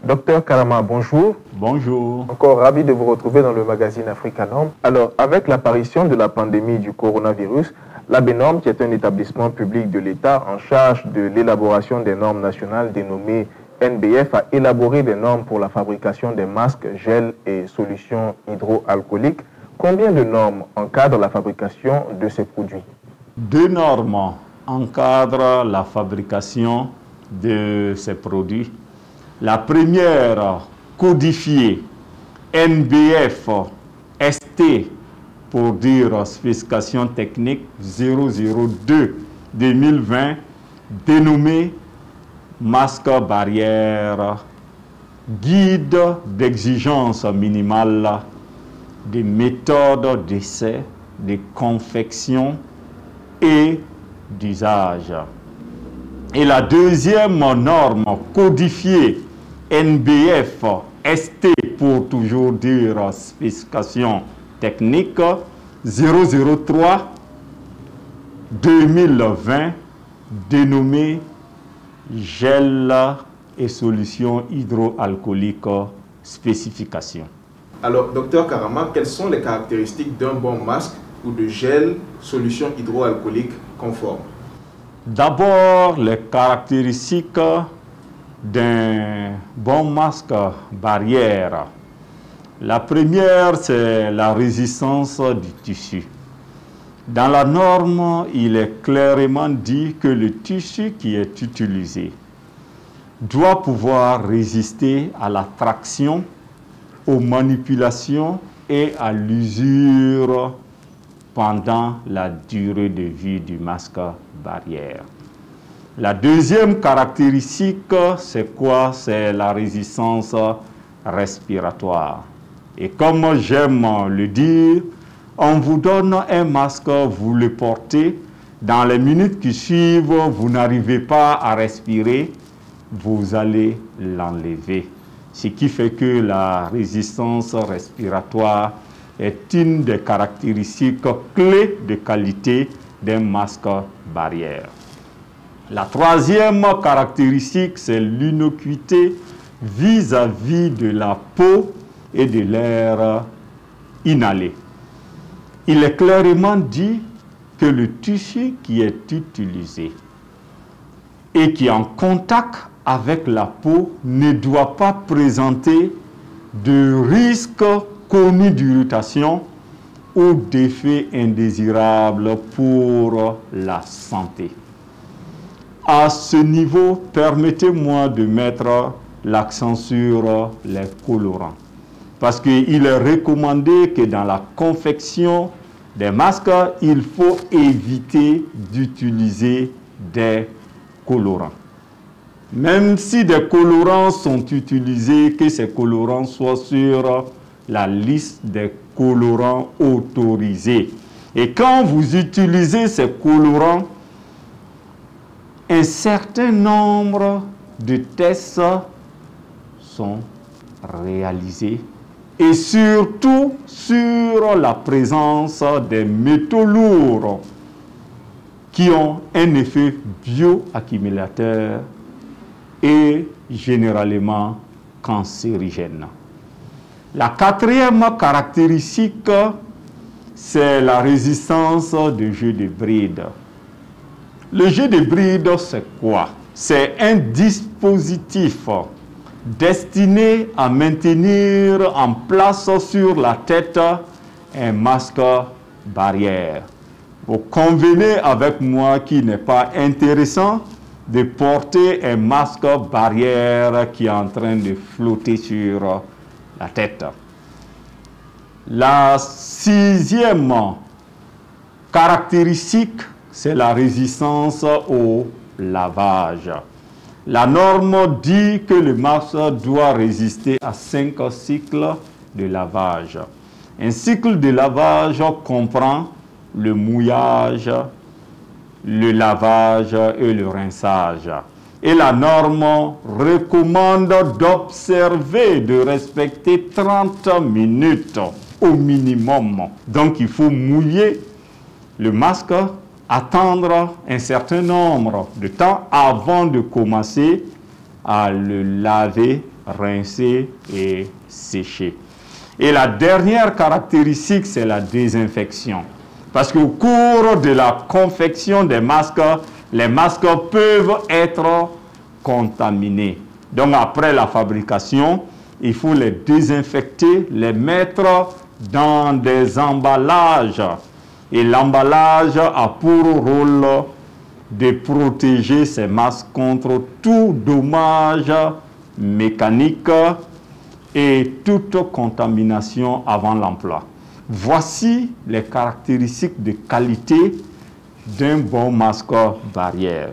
Docteur Karama, bonjour. Bonjour. Encore ravi de vous retrouver dans le magazine Africa Norm. Alors, avec l'apparition de la pandémie du coronavirus, l'ABNORM, qui est un établissement public de l'État en charge de l'élaboration des normes nationales dénommées NBF, a élaboré des normes pour la fabrication des masques, gels et solutions hydroalcooliques. Combien de normes encadrent la fabrication de ces produits? 2 normes encadrent la fabrication de ces produits. La première, codifiée, NBF ST, pour dire spécification technique 002-2020, dénommée masque barrière, guide d'exigence minimale des méthodes d'essai, de confection et d'usage. Et la deuxième norme codifiée NBF ST, pour toujours dire spécification technique 003-2020, dénommée gel et solutions hydroalcooliques spécification. Alors, docteur Karama, quelles sont les caractéristiques d'un bon masque ou de gel solution hydroalcoolique conforme? D'abord, les caractéristiques d'un bon masque barrière. La première, c'est la résistance du tissu. Dans la norme, il est clairement dit que le tissu qui est utilisé doit pouvoir résister à la traction, aux manipulations et à l'usure pendant la durée de vie du masque barrière. La deuxième caractéristique, c'est quoi? C'est la résistance respiratoire. Et comme j'aime le dire, on vous donne un masque, vous le portez, dans les minutes qui suivent, vous n'arrivez pas à respirer, vous allez l'enlever. Ce qui fait que la résistance respiratoire est une des caractéristiques clés de qualité d'un masque barrière. La troisième caractéristique, c'est l'innocuité vis-à-vis de la peau et de l'air inhalé. Il est clairement dit que le tissu qui est utilisé et qui est en contact avec la peau ne doit pas présenter de risque connu d'irritation ou d'effets indésirables pour la santé. À ce niveau, permettez-moi de mettre l'accent sur les colorants. Parce qu'il est recommandé que dans la confection des masques, il faut éviter d'utiliser des colorants. Même si des colorants sont utilisés, que ces colorants soient sur la liste des colorants autorisés. Et quand vous utilisez ces colorants, un certain nombre de tests sont réalisés et surtout sur la présence des métaux lourds qui ont un effet bioaccumulateur et généralement cancérigène. La quatrième caractéristique, c'est la résistance du jeu de bride. Le jeu de bride, c'est quoi? C'est un dispositif destiné à maintenir en place sur la tête un masque barrière. Vous convenez avec moi qu'il n'est pas intéressant de porter un masque barrière qui est en train de flotter sur la tête. La sixième caractéristique, c'est la résistance au lavage. La norme dit que le masque doit résister à 5 cycles de lavage. Un cycle de lavage comprend le mouillage, le lavage et le rinçage. Et la norme recommande d'observer, de respecter 30 minutes au minimum. Donc il faut mouiller le masque, attendre un certain nombre de temps avant de commencer à le laver rincer et sécher. Et la dernière caractéristique, c'est la désinfection. Parce qu'au cours de la confection des masques, les masques peuvent être contaminés. Donc après la fabrication, il faut les désinfecter, les mettre dans des emballages. Et l'emballage a pour rôle de protéger ces masques contre tout dommage mécanique et toute contamination avant l'emploi. Voici les caractéristiques de qualité d'un bon masque barrière.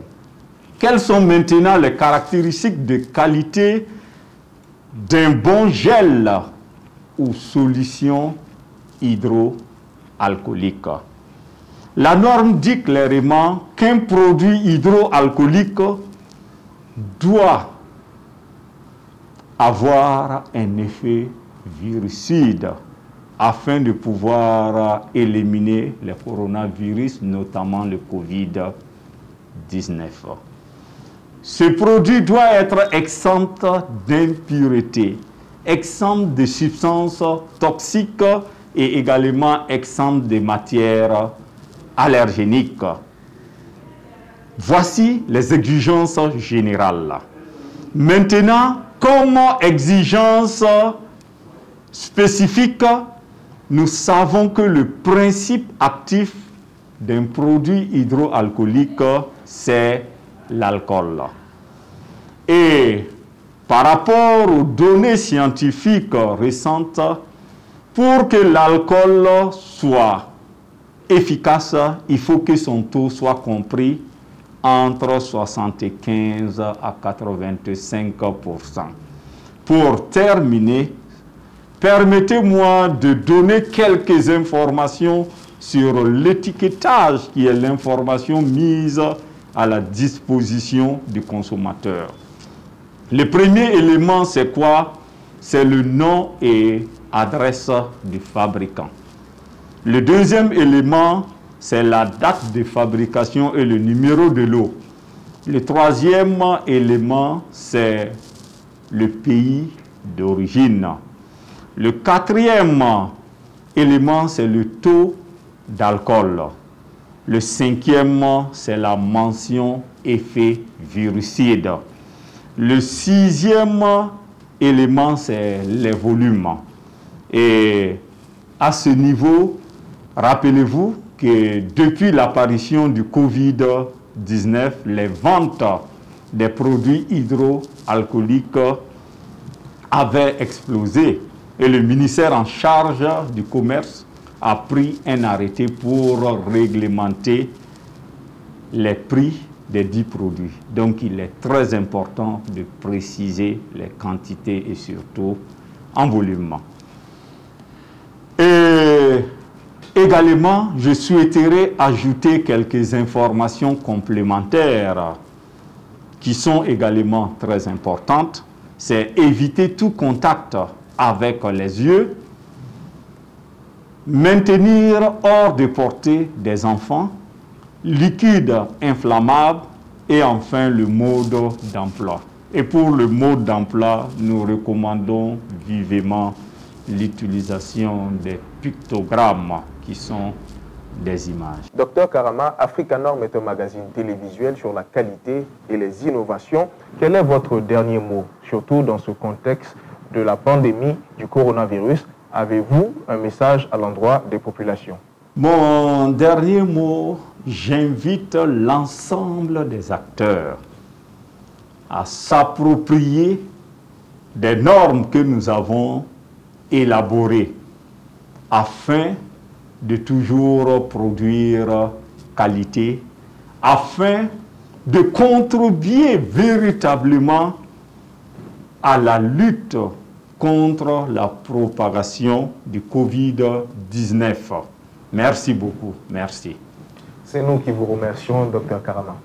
Quelles sont maintenant les caractéristiques de qualité d'un bon gel ou solution hydroalcoolique? La norme dit clairement qu'un produit hydroalcoolique doit avoir un effet virucide afin de pouvoir éliminer les coronavirus, notamment le Covid-19. Ce produit doit être exempt d'impuretés, exempt de substances toxiques et également exempt de matières allergéniques. Voici les exigences générales. Maintenant, comme exigence spécifique, nous savons que le principe actif d'un produit hydroalcoolique, c'est l'alcool. Et par rapport aux données scientifiques récentes, pour que l'alcool soit efficace, il faut que son taux soit compris entre 75 à 85%. Pour terminer, permettez-moi de donner quelques informations sur l'étiquetage qui est l'information mise à la disposition du consommateur. Le premier élément, c'est quoi? C'est le nom et adresse du fabricant. Le deuxième élément, c'est la date de fabrication et le numéro de lot. Le troisième élément, c'est le pays d'origine. Le quatrième élément, c'est le taux d'alcool. Le cinquième, c'est la mention effet virucide. Le sixième élément, c'est les volumes. Et à ce niveau, rappelez-vous que depuis l'apparition du Covid-19, les ventes des produits hydroalcooliques avaient explosé. Et le ministère en charge du commerce a pris un arrêté pour réglementer les prix des 10 produits. Donc il est très important de préciser les quantités et surtout en volume. Et également, je souhaiterais ajouter quelques informations complémentaires qui sont également très importantes. C'est éviter tout contact avec les yeux, maintenir hors de portée des enfants, liquide inflammable et enfin le mode d'emploi. Et pour le mode d'emploi, nous recommandons vivement l'utilisation des pictogrammes qui sont des images. Docteur Karama, Africa Norm est un magazine télévisuel sur la qualité et les innovations. Quel est votre dernier mot, surtout dans ce contexte de la pandémie du coronavirus? Avez-vous un message à l'endroit des populations? Mon dernier mot, j'invite l'ensemble des acteurs à s'approprier des normes que nous avons élaborées afin de toujours produire qualité, afin de contribuer véritablement à la lutte contre la propagation du Covid-19. Merci beaucoup. Merci. C'est nous qui vous remercions, Dr Karama.